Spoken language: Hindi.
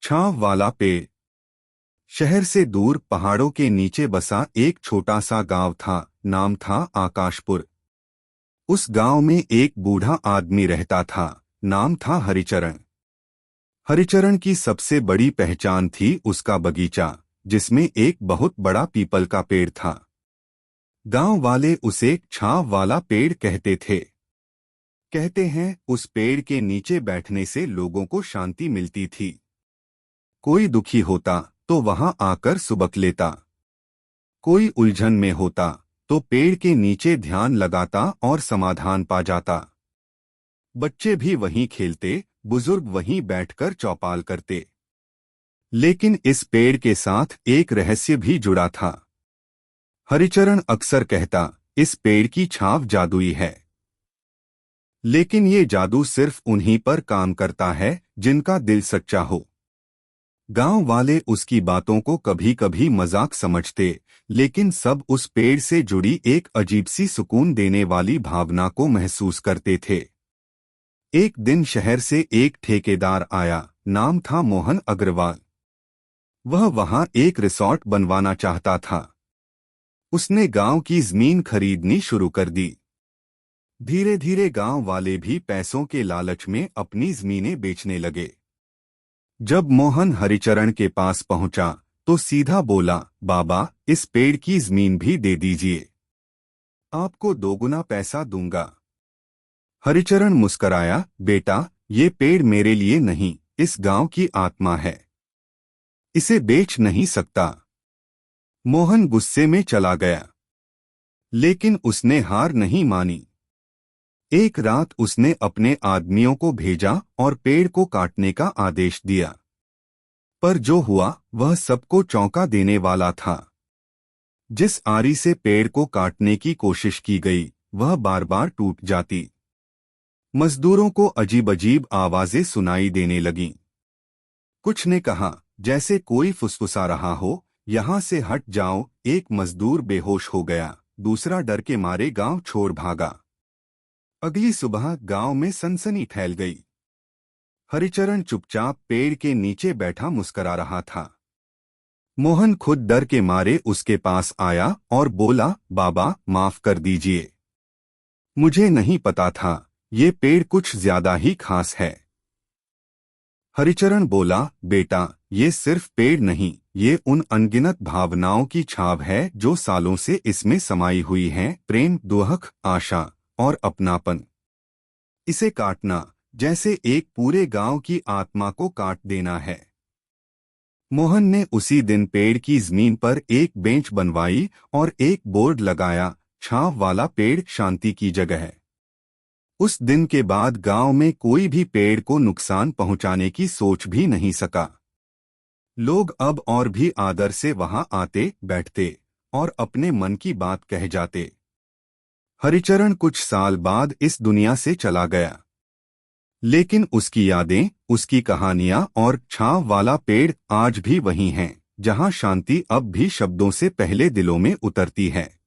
छांव वाला पेड़। शहर से दूर पहाड़ों के नीचे बसा एक छोटा सा गांव था। नाम था आकाशपुर। उस गांव में एक बूढ़ा आदमी रहता था। नाम था हरिचरण। हरिचरण की सबसे बड़ी पहचान थी उसका बगीचा, जिसमें एक बहुत बड़ा पीपल का पेड़ था। गांव वाले उसे छांव वाला पेड़ कहते थे। कहते हैं उस पेड़ के नीचे बैठने से लोगों को शांति मिलती थी। कोई दुखी होता तो वहां आकर सुबक लेता। कोई उलझन में होता तो पेड़ के नीचे ध्यान लगाता और समाधान पा जाता। बच्चे भी वहीं खेलते, बुजुर्ग वहीं बैठकर चौपाल करते। लेकिन इस पेड़ के साथ एक रहस्य भी जुड़ा था। हरिचरण अक्सर कहता, इस पेड़ की छांव जादुई है। लेकिन ये जादू सिर्फ उन्हीं पर काम करता है जिनका दिल सच्चा हो। गांव वाले उसकी बातों को कभी कभी मजाक समझते, लेकिन सब उस पेड़ से जुड़ी एक अजीब सी सुकून देने वाली भावना को महसूस करते थे। एक दिन शहर से एक ठेकेदार आया। नाम था मोहन अग्रवाल। वह वहां एक रिसॉर्ट बनवाना चाहता था। उसने गांव की जमीन खरीदनी शुरू कर दी। धीरे धीरे गांव वाले भी पैसों के लालच में अपनी जमीनें बेचने लगे। जब मोहन हरिचरण के पास पहुंचा तो सीधा बोला, बाबा, इस पेड़ की जमीन भी दे दीजिए, आपको दोगुना पैसा दूंगा। हरिचरण मुस्कराया, बेटा, ये पेड़ मेरे लिए नहीं, इस गांव की आत्मा है, इसे बेच नहीं सकता। मोहन गुस्से में चला गया, लेकिन उसने हार नहीं मानी। एक रात उसने अपने आदमियों को भेजा और पेड़ को काटने का आदेश दिया। पर जो हुआ वह सबको चौंका देने वाला था। जिस आरी से पेड़ को काटने की कोशिश की गई वह बार बार टूट जाती। मजदूरों को अजीब अजीब आवाजें सुनाई देने लगीं। कुछ ने कहा, जैसे कोई फुसफुसा रहा हो, यहां से हट जाओ। एक मजदूर बेहोश हो गया, दूसरा डर के मारे गांव छोड़ भागा। अगली सुबह गांव में सनसनी फैल गई। हरिचरण चुपचाप पेड़ के नीचे बैठा मुस्करा रहा था। मोहन खुद डर के मारे उसके पास आया और बोला, बाबा, माफ कर दीजिए, मुझे नहीं पता था, ये पेड़ कुछ ज्यादा ही खास है। हरिचरण बोला, बेटा, ये सिर्फ पेड़ नहीं, ये उन अनगिनत भावनाओं की छाप है जो सालों से इसमें समाई हुई हैं। प्रेम, दुख, आशा और अपनापन। इसे काटना जैसे एक पूरे गांव की आत्मा को काट देना है। मोहन ने उसी दिन पेड़ की जमीन पर एक बेंच बनवाई और एक बोर्ड लगाया, छांव वाला पेड़ शांति की जगह है। उस दिन के बाद गांव में कोई भी पेड़ को नुकसान पहुंचाने की सोच भी नहीं सका। लोग अब और भी आदर से वहां आते, बैठते और अपने मन की बात कह जाते। हरिचरण कुछ साल बाद इस दुनिया से चला गया, लेकिन उसकी यादें, उसकी कहानियां और छांव वाला पेड़ आज भी वही हैं, जहां शांति अब भी शब्दों से पहले दिलों में उतरती है।